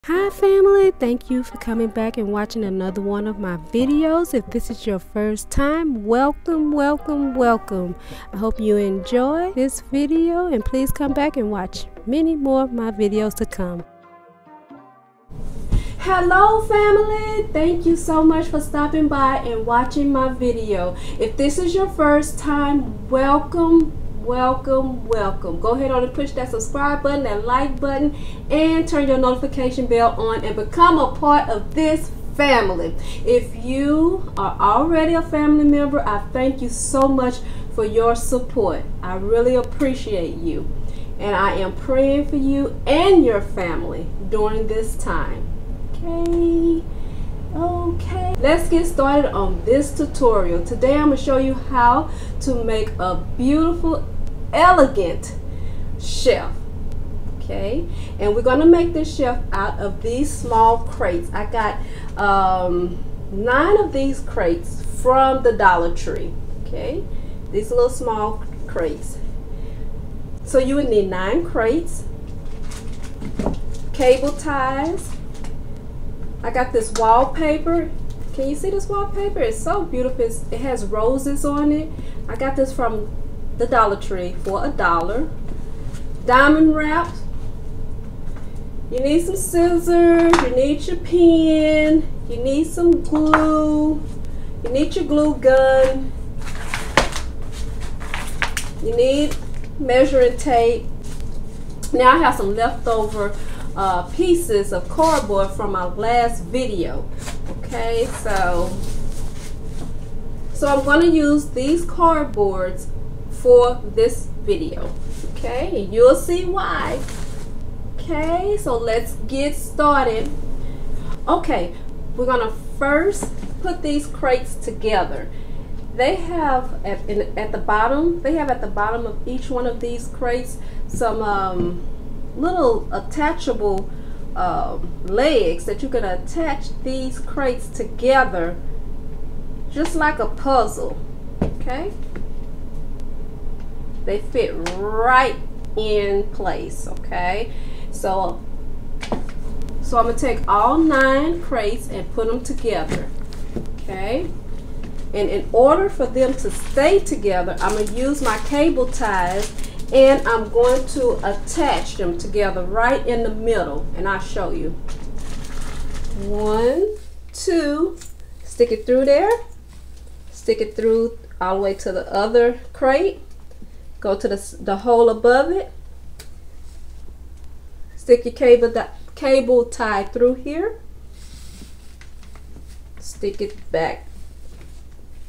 Hi family, thank you for coming back and watching another one of my videos. If this is your first time, welcome. I hope you enjoy this video and please come back and watch many more of my videos to come. Hello family, thank you so much for stopping by and watching my video. If this is your first time, welcome. Go ahead on and push that subscribe button, that like button, and turn your notification bell on and become a part of this family. If you are already a family member, I thank you so much for your support. I really appreciate you, and I am praying for you and your family during this time. Okay, let's get started on this tutorial. Today I'm going to show you how to make a beautiful, elegant shelf. Okay, and we're going to make this shelf out of these small crates. I got 9 of these crates from the Dollar Tree. Okay, these little small crates. So you would need 9 crates, cable ties. I got this wallpaper. Can you see this wallpaper? It's so beautiful. It has roses on it. I got this from the Dollar Tree for $1. Diamond wrap. You need some scissors. You need your pen. You need some glue. You need your glue gun. You need measuring tape. Now I have some leftover pieces of cardboard from my last video. Okay, so I'm going to use these cardboards for this video. Okay, and you'll see why. Okay, so let's get started. Okay, we're going to first put these crates together. They have at the bottom of each one of these crates some little attachable legs that you can attach these crates together just like a puzzle. Okay, they fit right in place. Okay, so I'm gonna take all 9 crates and put them together. Okay, and in order for them to stay together, I'm gonna use my cable ties and I'm going to attach them together right in the middle, and I'll show you. 1, 2, stick it through there, stick it through all the way to the other crate, go to the hole above it, stick your cable tie through here, stick it back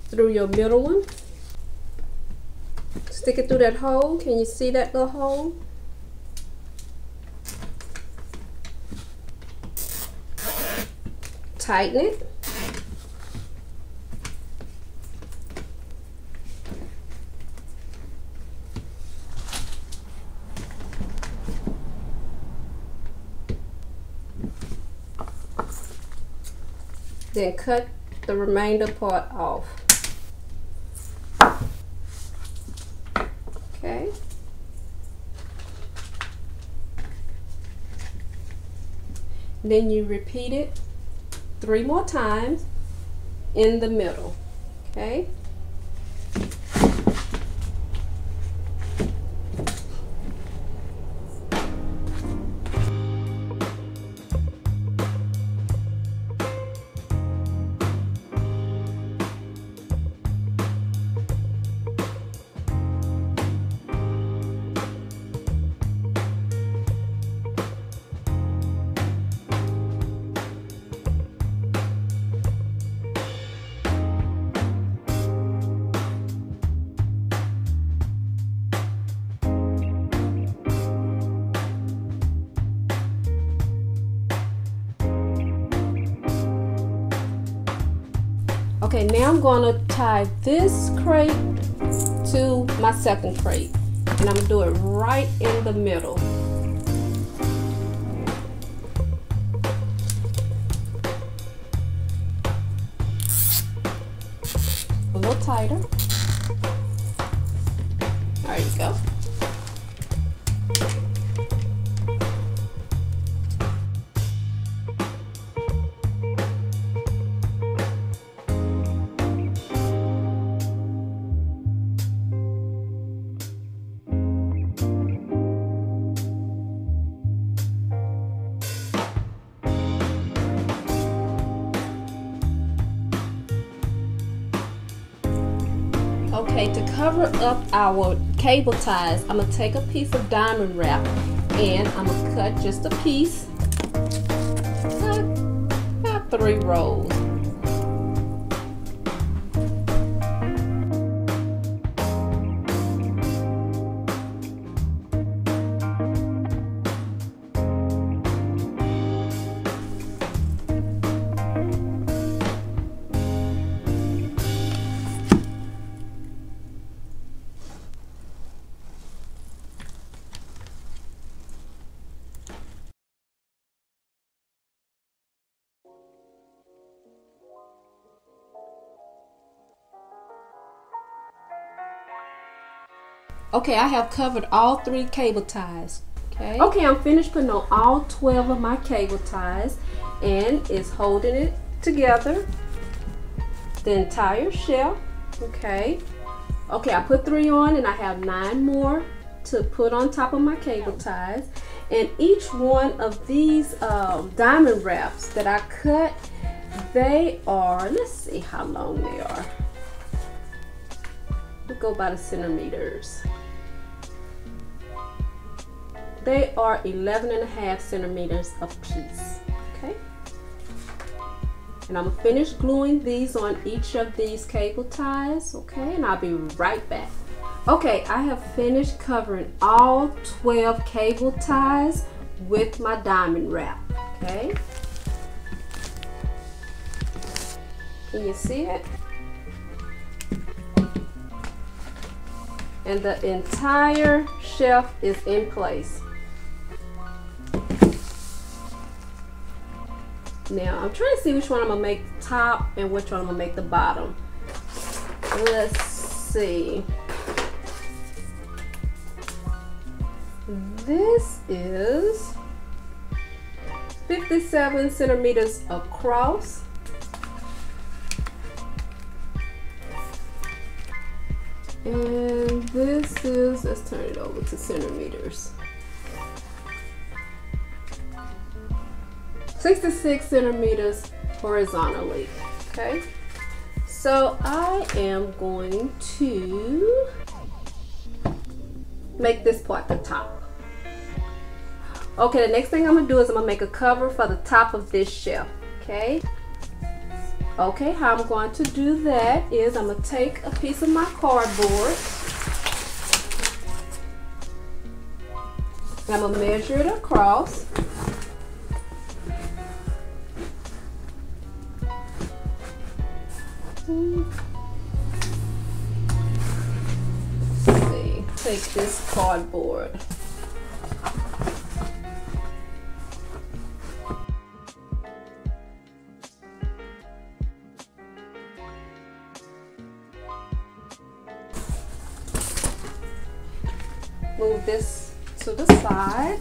through your middle one, stick it through that hole. Can you see that little hole? Tighten it. Then cut the remainder part off. Okay. Then you repeat it 3 more times in the middle. Okay. Okay, now I'm going to tie this crate to my second crate, and I'm going to do it right in the middle. A little tighter. There you go. Okay, to cover up our cable ties, I'm gonna take a piece of diamond wrap and I'm gonna cut just a piece, about 3 rolls. Okay, I have covered all 3 cable ties. Okay, I'm finished putting on all 12 of my cable ties and it's holding it together. The entire shelf. Okay, I put 3 on and I have 9 more to put on top of my cable ties. And each one of these diamond wraps that I cut, they are, let's see how long they are. We'll go by the centimeters. They are 11.5 centimeters a piece. Okay, and I'm gonna finish gluing these on each of these cable ties. Okay, and I'll be right back. Okay, I have finished covering all 12 cable ties with my diamond wrap. Okay, can you see it? And the entire shelf is in place. Now I'm trying to see which one I'm gonna make the top and which one I'm gonna make the bottom. Let's see. This is 57 centimeters across. And this is, let's turn it over to centimeters. 66 centimeters horizontally. Okay, so I am going to make this part the top. Okay, the next thing I'm gonna do is I'm gonna make a cover for the top of this shelf. Okay, how I'm going to do that is I'm gonna take a piece of my cardboard and I'm gonna measure it across. See, take this cardboard. Move this to the side.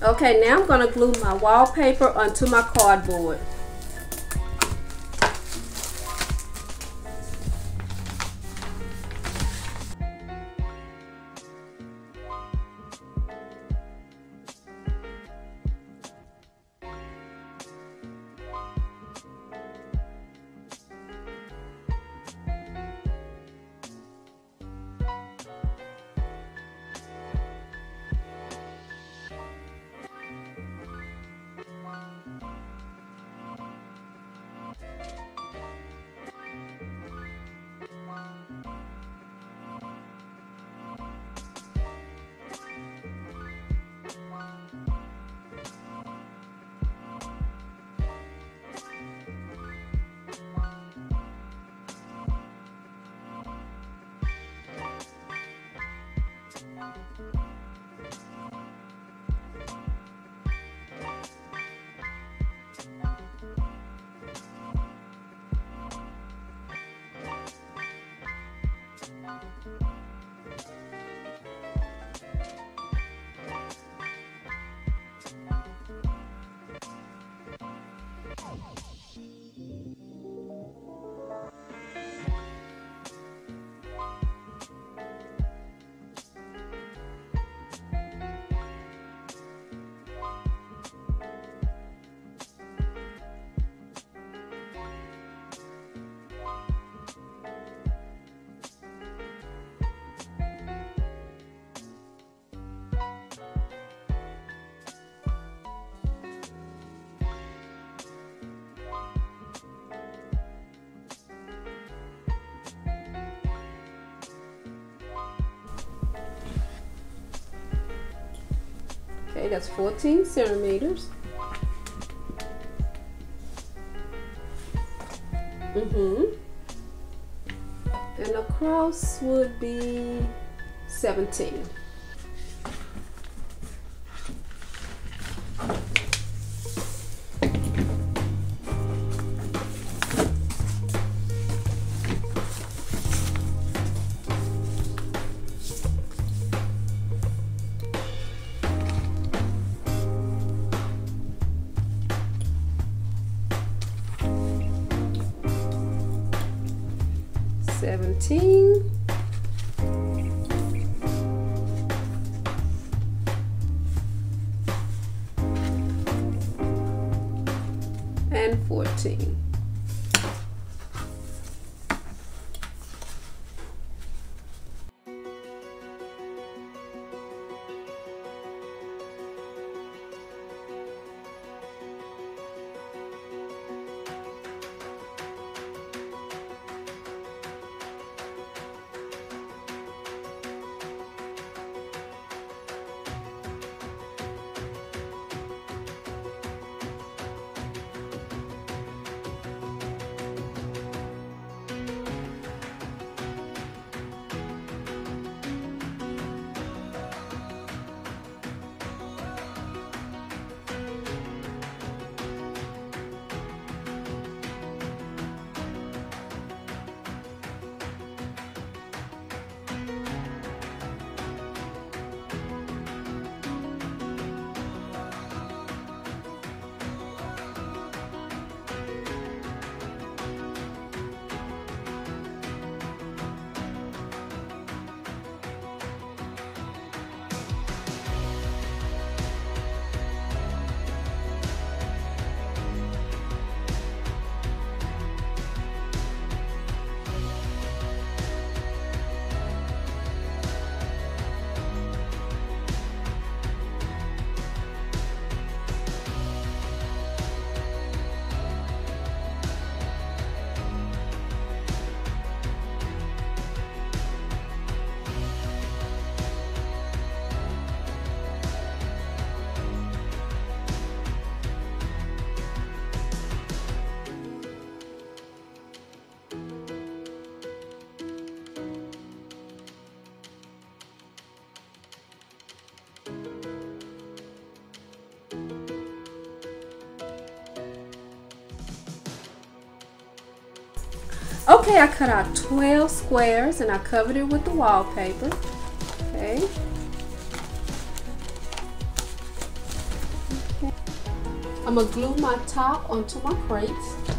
Okay, now I'm going to glue my wallpaper onto my cardboard. Okay, that's 14 centimeters. And across would be 17. And 14. Okay, I cut out 12 squares and I covered it with the wallpaper. Okay. I'm gonna glue my top onto my crates.